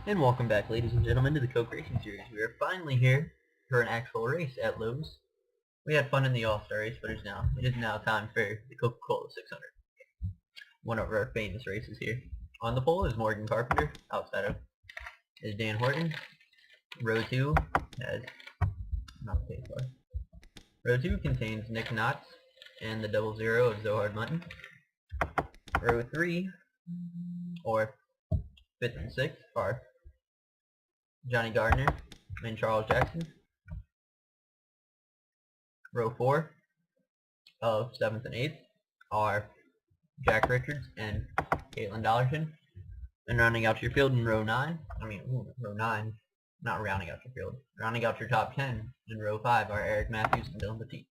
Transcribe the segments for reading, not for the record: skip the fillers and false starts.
And welcome back, ladies and gentlemen, to the Coke Racing Series. We are finally here for an actual race at Lowe's. We had fun in the All-Star race, but it is now time for the Coca-Cola 600. One of our famous races here. On the pole is Morgan Carpenter. Outside of is Dan Horton. Row 2 has not paid for. Row 2 contains Nick Knotts and the 00 of Zohard Mutton. Row 3, or 5th and 6th, are Johnny Gardner and Charles Jackson. Row 4 of 7th and 8th are Jack Richards and Caitlin Dollarton. And rounding out your field in row 9, not rounding out your field, rounding out your top 10 in row 5 are Eric Matthews and Dylan Petit.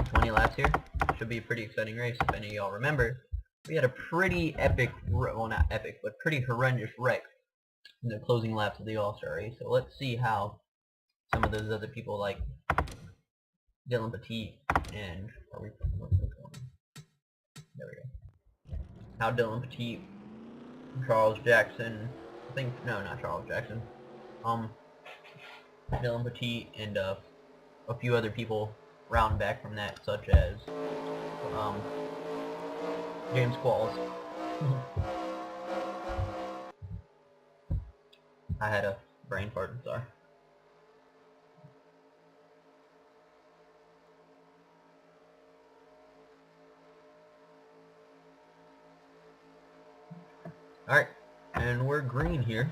20 laps here. Should be a pretty exciting race. If any of y'all remember, we had a pretty epic, well not epic, but pretty horrendous wreck in the closing laps of the All-Star race. So let's see how some of those other people like Dylan Petit and there we go. How Dylan Petit, Charles Jackson, not Charles Jackson, Dylan Petit and a few other people round back from that, such as James Qualls. I had a brain fart, I'm sorry. Alright, and we're green here.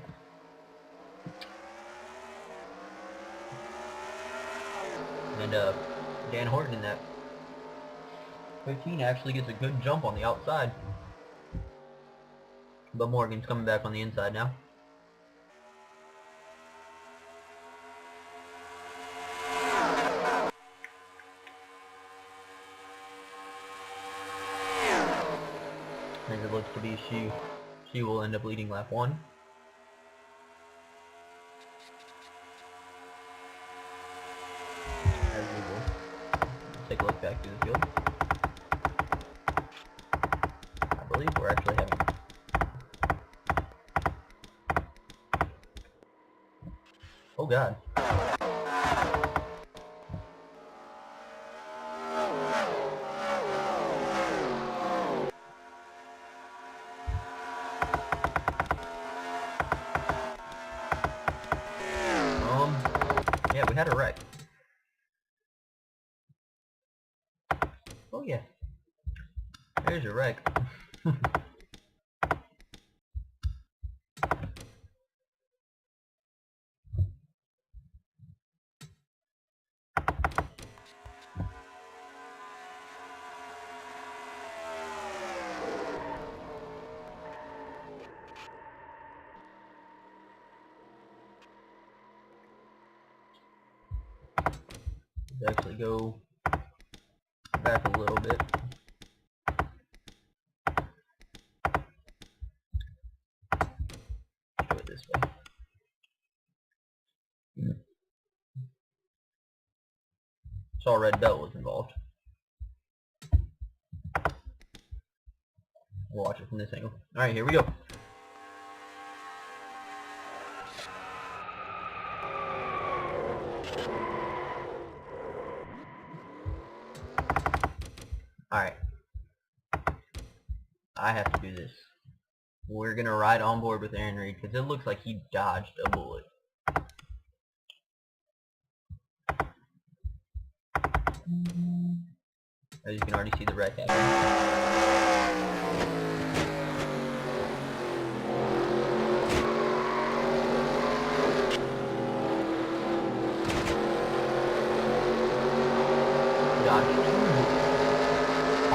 And Dan Horton in that 15 actually gets a good jump on the outside. But Morgan's coming back on the inside now. As it looks to be, she will end up leading lap 1. As usual. Let's take a look back through the field. I believe we're actually having... Oh god. Yeah, we had a wreck. Oh yeah. There's a wreck. Let's actually go back a little bit. Go it this way. Saw red belt was involved. We'll watch it from this angle. Alright, here we go. Alright. I have to do this. We're gonna ride on board with Aaron Reed because it looks like he dodged a bullet. As you can already see the wreck happening.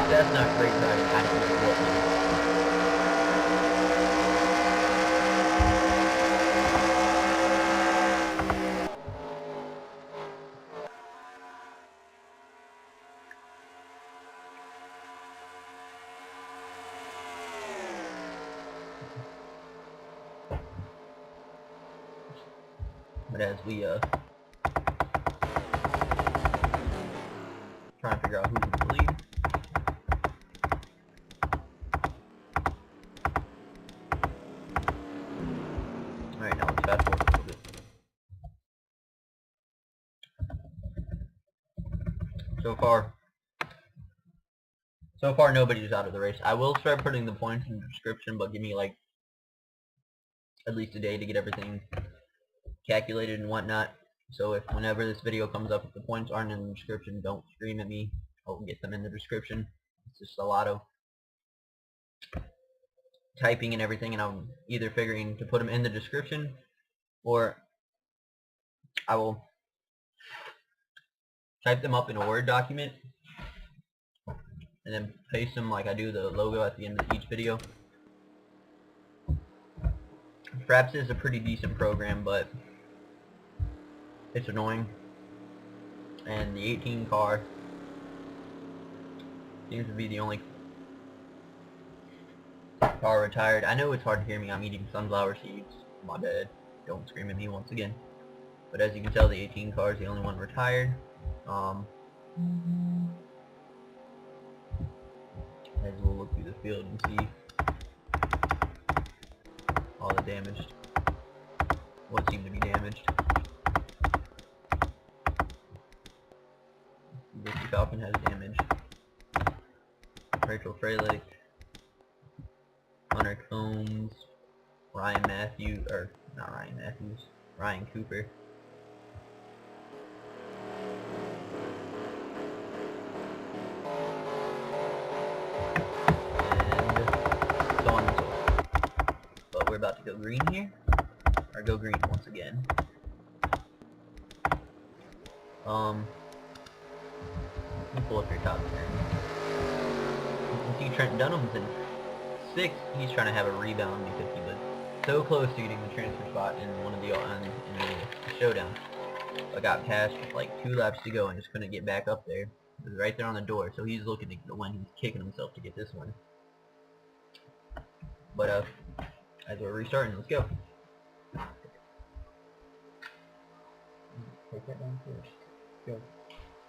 That's not great driving. I don't know what it is. But as we try and figure out who's in the lead. So far nobody's out of the race. I will start putting the points in the description, but give me like at least a day to get everything calculated and whatnot. So if whenever this video comes up, if the points aren't in the description, don't scream at me. I'll get them in the description. It's just a lot of typing and everything, and I'm either figuring to put them in the description, or I will type them up in a Word document and then paste them like I do the logo at the end of each video. Fraps is a pretty decent program, but it's annoying, and the 18 car seems to be the only car retired. I know it's hard to hear me, I'm eating sunflower seeds. My bad, don't scream at me once again. But as you can tell, the 18 car is the only one retired. As we'll look through the field and see all the damaged, what seemed to be damaged. Vicky Falcon has damage. Rachel Freilich, Hunter Combs, Ryan Matthews, or not Ryan Matthews, Ryan Cooper. And so on and so forth. But we're about to go green here, or go green once again. Let me pull up your top 10. You can see Trent Dunham's in 6th. He's trying to have a rebound because he was so close to getting the transfer spot in one of the in the showdown. I got past with like 2 laps to go and just couldn't get back up there. It was right there on the door, so he's looking to get the win. He's kicking himself to get this one. But as we're restarting, let's go. Take that down first. Go.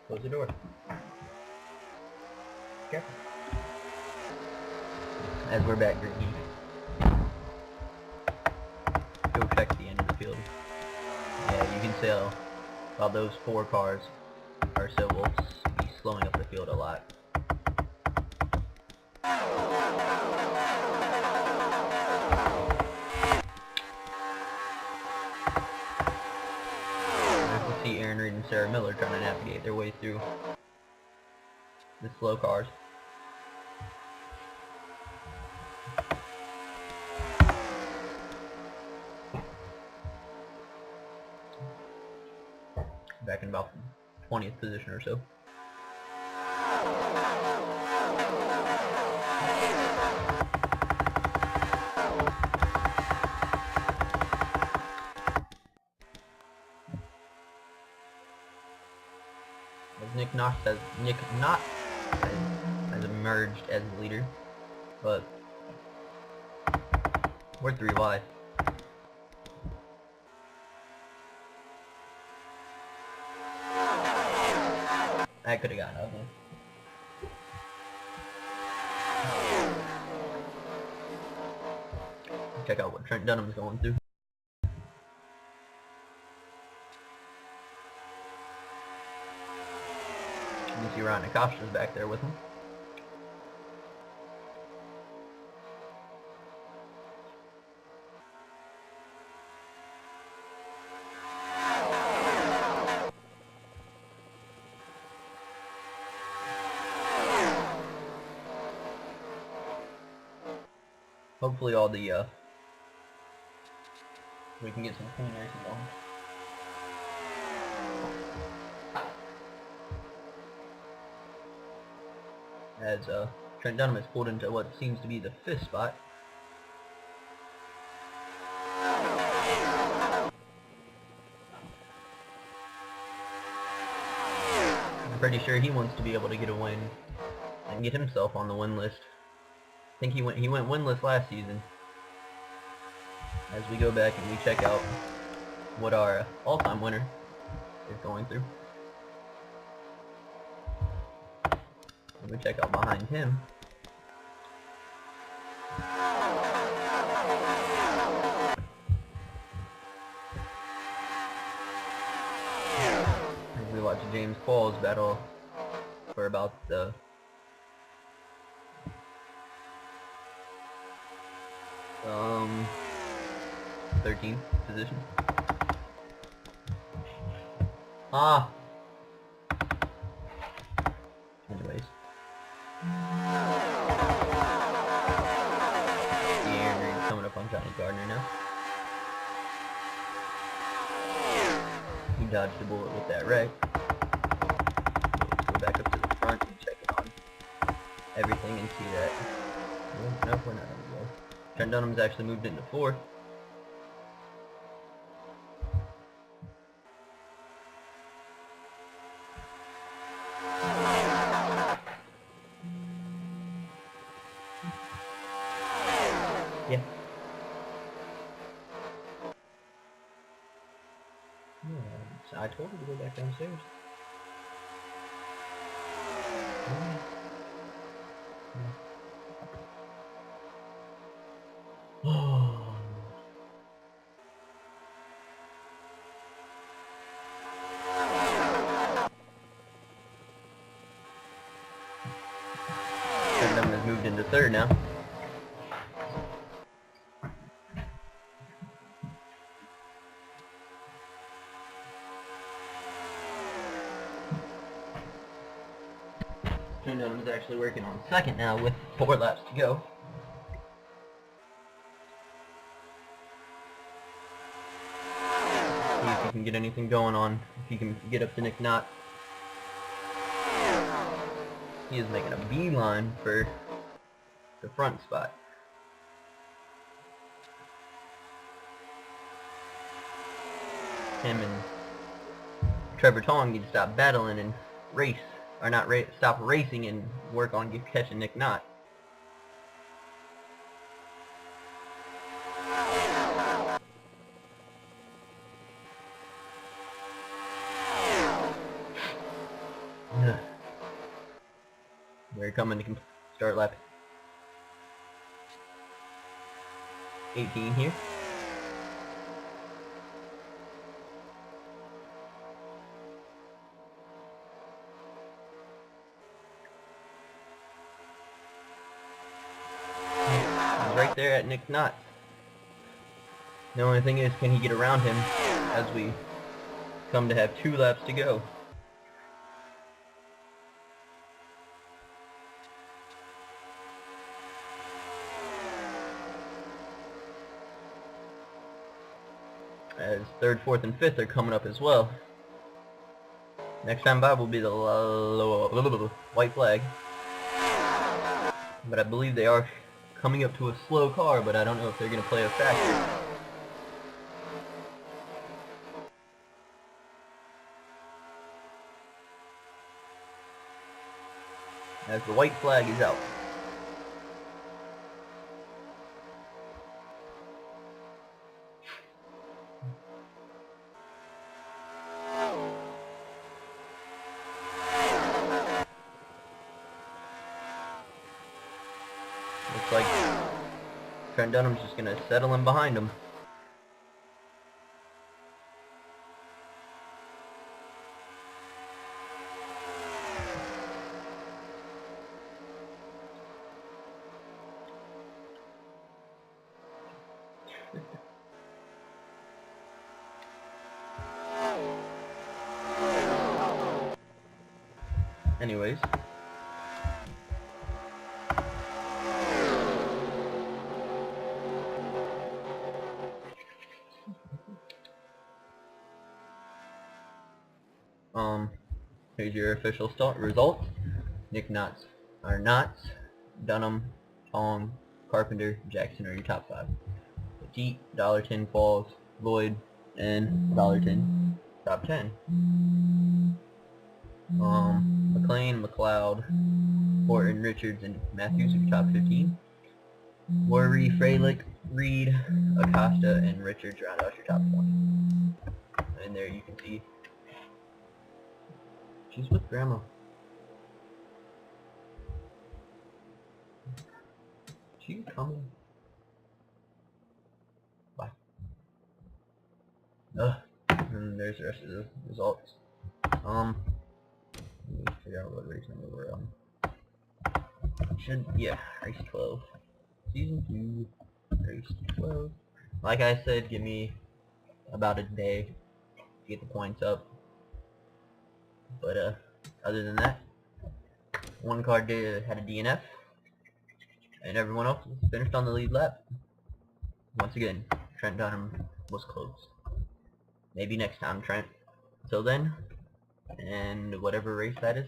Close the door. Okay. As we're back green, go check the end of the field. Yeah, you can tell while those 4 cars are so will be slowing up the field a lot. As you can see Aaron Reed and Sarah Miller trying to navigate their way through the slow cars. Back in about 20th position or so. As Nick Knox has emerged as the leader, but we're 3 wide. That could have gotten ugly. Check out what Trent Dunham's going through. You can see Ryan Acosta's back there with him. Hopefully all the we can get some clean racing going. As Trent Dunham has pulled into what seems to be the 5th spot. I'm pretty sure he wants to be able to get a win and get himself on the win list. I think he went winless last season. As we go back and we check out what our all-time winner is going through. And we check out behind him. As we watch James Paul's battle for about the 13th position. Anyways. Aaron coming up on Johnny Gardner now. He dodged a bullet with that wreck. Let's go back up to the front and check it on everything and see that. No, we're not on the road. Trent Dunham's actually moved into 4th. Yeah. So I told her to go back downstairs. Trent has moved into 3rd now. Trent is actually working on 2nd now with 4 laps to go. See if he can get anything going on, if he can get up to Nick Knott. He is making a beeline for the front spot. Him and Trevor Tong need to stop battling and race, or not stop racing and work on catching Nick Knott. We're coming to start lap 18 here. He's right there at Nick Knott. The only thing is, can he get around him as we come to have 2 laps to go? As 3rd, 4th, and 5th are coming up as well. Next time by will be the white flag. But I believe they are coming up to a slow car, but I don't know if they're going to play a factor. As the white flag is out. Looks like Trent Dunham's just going to settle in behind him. Anyways. Here's your official results. Nick Knotts are Knotts, Dunham, Tong, Carpenter, Jackson are your top 5. Petit, $10 falls, Lloyd, and $10 top 10. McLean, McLeod, Horton, Richards, and Matthews are your top 15. Worry, Freilich, Reed, Acosta, and Richards round out your top 20. And there you can see she's with Grandma. She's coming. Bye. And there's the rest of the results. figure out what race number we're on. Yeah, race 12. Season 2, race 12. Like I said, give me about a day to get the points up. But other than that, one car had a DNF, and everyone else finished on the lead lap. Once again, Trent Dunham was close. Maybe next time, Trent. Till then, and whatever race that is,